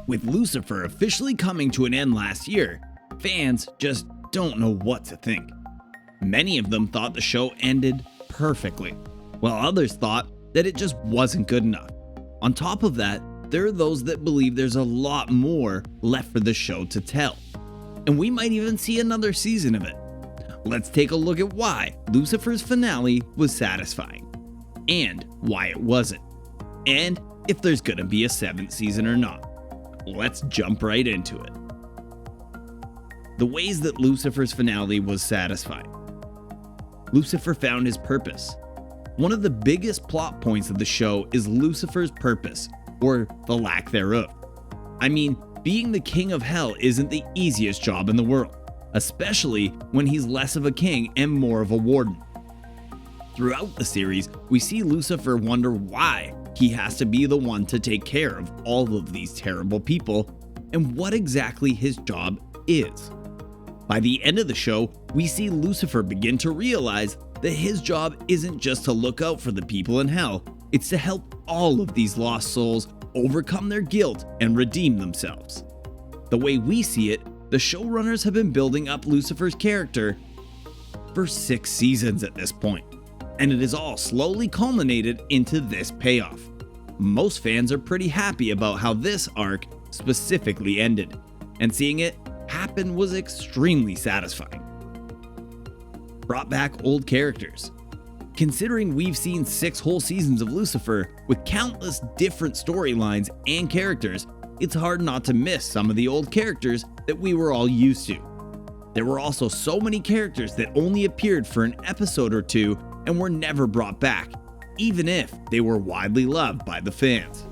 With Lucifer officially coming to an end last year, fans just don't know what to think. Many of them thought the show ended perfectly, while others thought that it just wasn't good enough. On top of that, there are those that believe there's a lot more left for the show to tell, and we might even see another season of it. Let's take a look at why Lucifer's finale was satisfying, and why it wasn't, and if there's gonna be a 7th season or not. Let's jump right into it. The ways that Lucifer's finale was satisfying. Lucifer found his purpose. One of the biggest plot points of the show is Lucifer's purpose, or the lack thereof. I mean, being the king of hell isn't the easiest job in the world, especially when he's less of a king and more of a warden. Throughout the series, we see Lucifer wonder why he has to be the one to take care of all of these terrible people, and what exactly his job is. By the end of the show, we see Lucifer begin to realize that his job isn't just to look out for the people in hell, it's to help all of these lost souls overcome their guilt and redeem themselves. The way we see it, the showrunners have been building up Lucifer's character for 6 seasons at this point, and it is all slowly culminated into this payoff. Most fans are pretty happy about how this arc specifically ended, and seeing it happen was extremely satisfying. Brought back old characters. Considering we've seen 6 whole seasons of Lucifer with countless different storylines and characters, it's hard not to miss some of the old characters that we were all used to. There were also so many characters that only appeared for an episode or 2 and were never brought back, even if they were widely loved by the fans.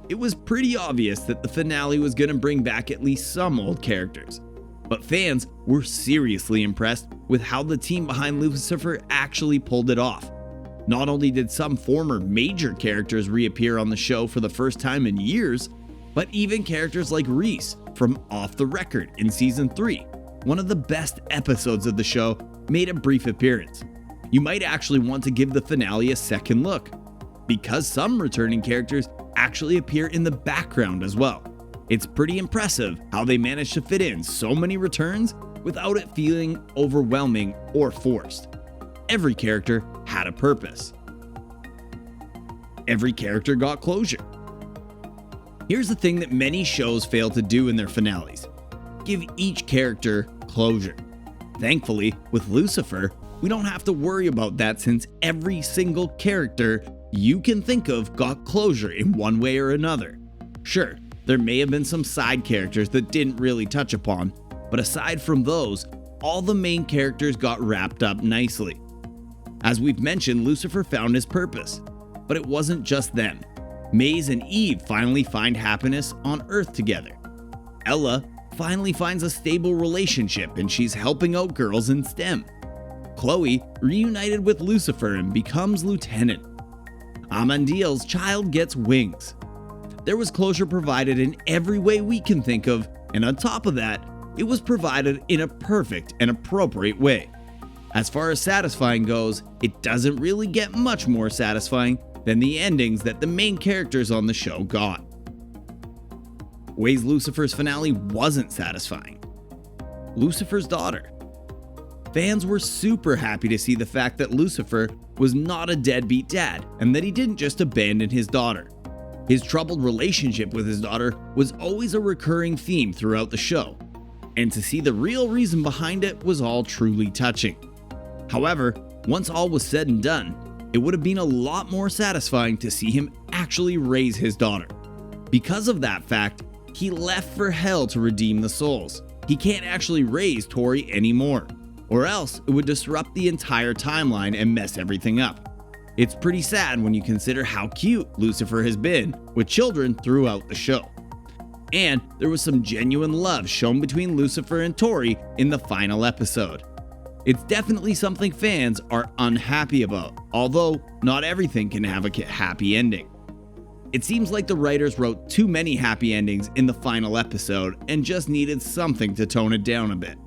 It was pretty obvious that the finale was going to bring back at least some old characters, but fans were seriously impressed with how the team behind Lucifer actually pulled it off. Not only did some former major characters reappear on the show for the first time in years, but even characters like Reese from Off the Record in Season 3, one of the best episodes of the show, made a brief appearance. You might actually want to give the finale a second look, because some returning characters actually appear in the background as well. It's pretty impressive how they managed to fit in so many returns without it feeling overwhelming or forced. Every character had a purpose. Every character got closure. Here's the thing that many shows fail to do in their finales: give each character closure. Thankfully, with Lucifer, we don't have to worry about that, since every single character you can think of got closure in one way or another. Sure, there may have been some side characters that didn't really touch upon, but aside from those, all the main characters got wrapped up nicely. As we've mentioned, Lucifer found his purpose, but it wasn't just them. Maze and Eve finally find happiness on Earth together. Ella finally finds a stable relationship and she's helping out girls in STEM. Chloe reunited with Lucifer and becomes lieutenant. Amandiel's child gets wings. There was closure provided in every way we can think of, and on top of that, it was provided in a perfect and appropriate way. As far as satisfying goes, it doesn't really get much more satisfying than the endings that the main characters on the show got. Ways Lucifer's finale wasn't satisfying. Lucifer's daughter. Fans were super happy to see the fact that Lucifer was not a deadbeat dad and that he didn't just abandon his daughter. His troubled relationship with his daughter was always a recurring theme throughout the show, and to see the real reason behind it was all truly touching. However, once all was said and done, it would have been a lot more satisfying to see him actually raise his daughter. Because of that fact, he left for hell to redeem the souls. He can't actually raise Tori anymore, or else it would disrupt the entire timeline and mess everything up. It's pretty sad when you consider how cute Lucifer has been with children throughout the show. And there was some genuine love shown between Lucifer and Tori in the final episode. It's definitely something fans are unhappy about, although not everything can have a happy ending. It seems like the writers wrote too many happy endings in the final episode and just needed something to tone it down a bit.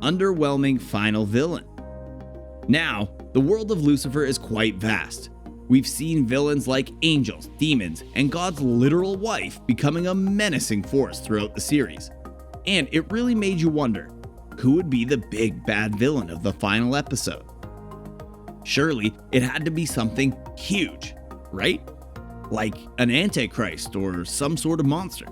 Underwhelming final villain. Now, the world of Lucifer is quite vast. we've seen villains like angels, demons, and God's literal wife becoming a menacing force throughout the series. And it really made you wonder, who would be the big bad villain of the final episode? Surely it had to be something huge, right? Like an antichrist or some sort of monster.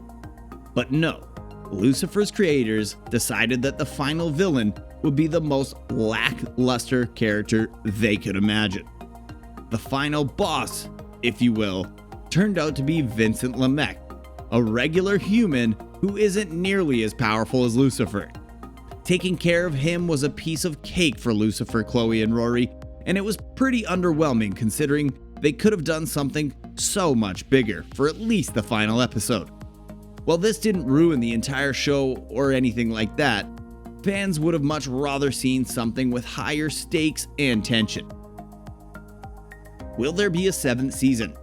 But no, Lucifer's creators decided that the final villain would be the most lackluster character they could imagine. The final boss, if you will, turned out to be Vincent LeMay, a regular human who isn't nearly as powerful as Lucifer. Taking care of him was a piece of cake for Lucifer, Chloe, and Rory, and it was pretty underwhelming considering they could have done something so much bigger for at least the final episode. While this didn't ruin the entire show or anything like that, fans would have much rather seen something with higher stakes and tension. Will there be a 7th season?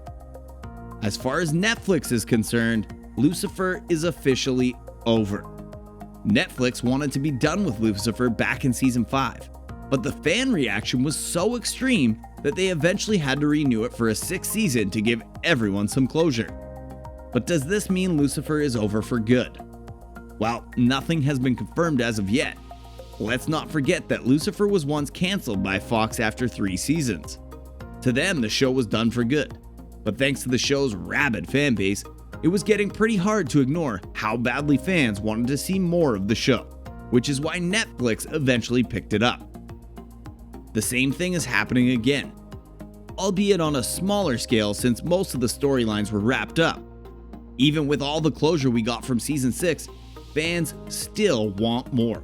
As far as Netflix is concerned, Lucifer is officially over. Netflix wanted to be done with Lucifer back in season 5, but the fan reaction was so extreme that they eventually had to renew it for a 6th season to give everyone some closure. But does this mean Lucifer is over for good? While nothing has been confirmed as of yet, let's not forget that Lucifer was once cancelled by Fox after 3 seasons. To them, the show was done for good, but thanks to the show's rabid fan base, it was getting pretty hard to ignore how badly fans wanted to see more of the show, which is why Netflix eventually picked it up. The same thing is happening again, albeit on a smaller scale since most of the storylines were wrapped up. Even with all the closure we got from season 6, fans still want more.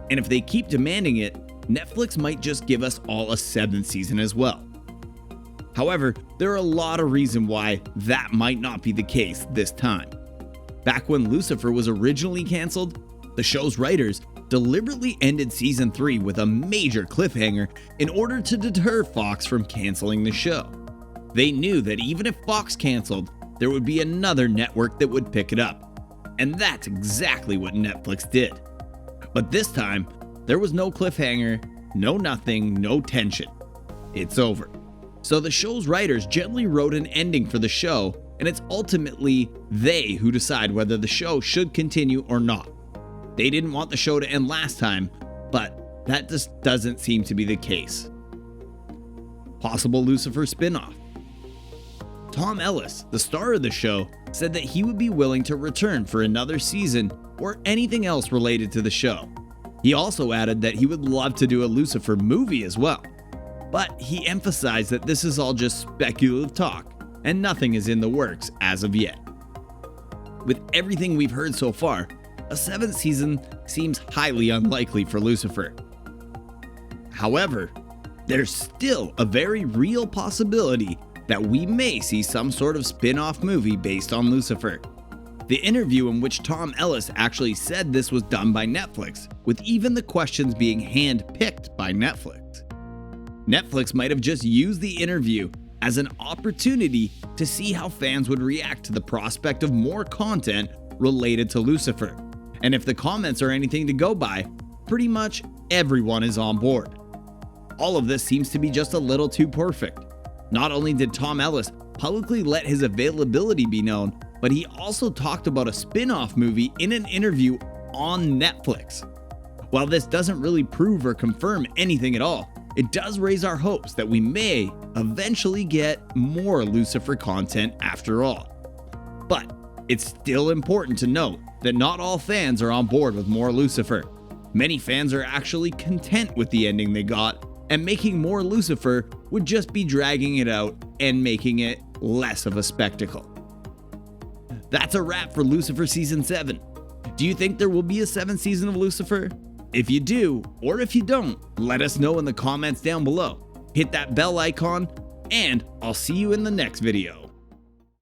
And if they keep demanding it, Netflix might just give us all a 7th season as well. However, there are a lot of reasons why that might not be the case this time. Back when Lucifer was originally cancelled, the show's writers deliberately ended season 3 with a major cliffhanger in order to deter Fox from cancelling the show. They knew that even if Fox cancelled, there would be another network that would pick it up. And that's exactly what Netflix did. But this time, there was no cliffhanger, no nothing, no tension. It's over. So the show's writers gently wrote an ending for the show, and it's ultimately they who decide whether the show should continue or not. They didn't want the show to end last time, but that just doesn't seem to be the case. Possible Lucifer spin-off. Tom Ellis, the star of the show, said that he would be willing to return for another season or anything else related to the show. He also added that he would love to do a Lucifer movie as well. But he emphasized that this is all just speculative talk and nothing is in the works as of yet. With everything we've heard so far, a 7th season seems highly unlikely for Lucifer. However, there's still a very real possibility that we may see some sort of spin-off movie based on Lucifer. The interview in which Tom Ellis actually said this was done by Netflix, with even the questions being hand-picked by Netflix. Netflix might have just used the interview as an opportunity to see how fans would react to the prospect of more content related to Lucifer. And if the comments are anything to go by, pretty much everyone is on board. All of this seems to be just a little too perfect. Not only did Tom Ellis publicly let his availability be known, but he also talked about a spin-off movie in an interview on Netflix. While this doesn't really prove or confirm anything at all, it does raise our hopes that we may eventually get more Lucifer content after all. But it's still important to note that not all fans are on board with more Lucifer. Many fans are actually content with the ending they got, and making more Lucifer would just be dragging it out and making it less of a spectacle. That's a wrap for Lucifer Season 7. Do you think there will be a 7th season of Lucifer? If you do, or if you don't, let us know in the comments down below. Hit that bell icon, and I'll see you in the next video.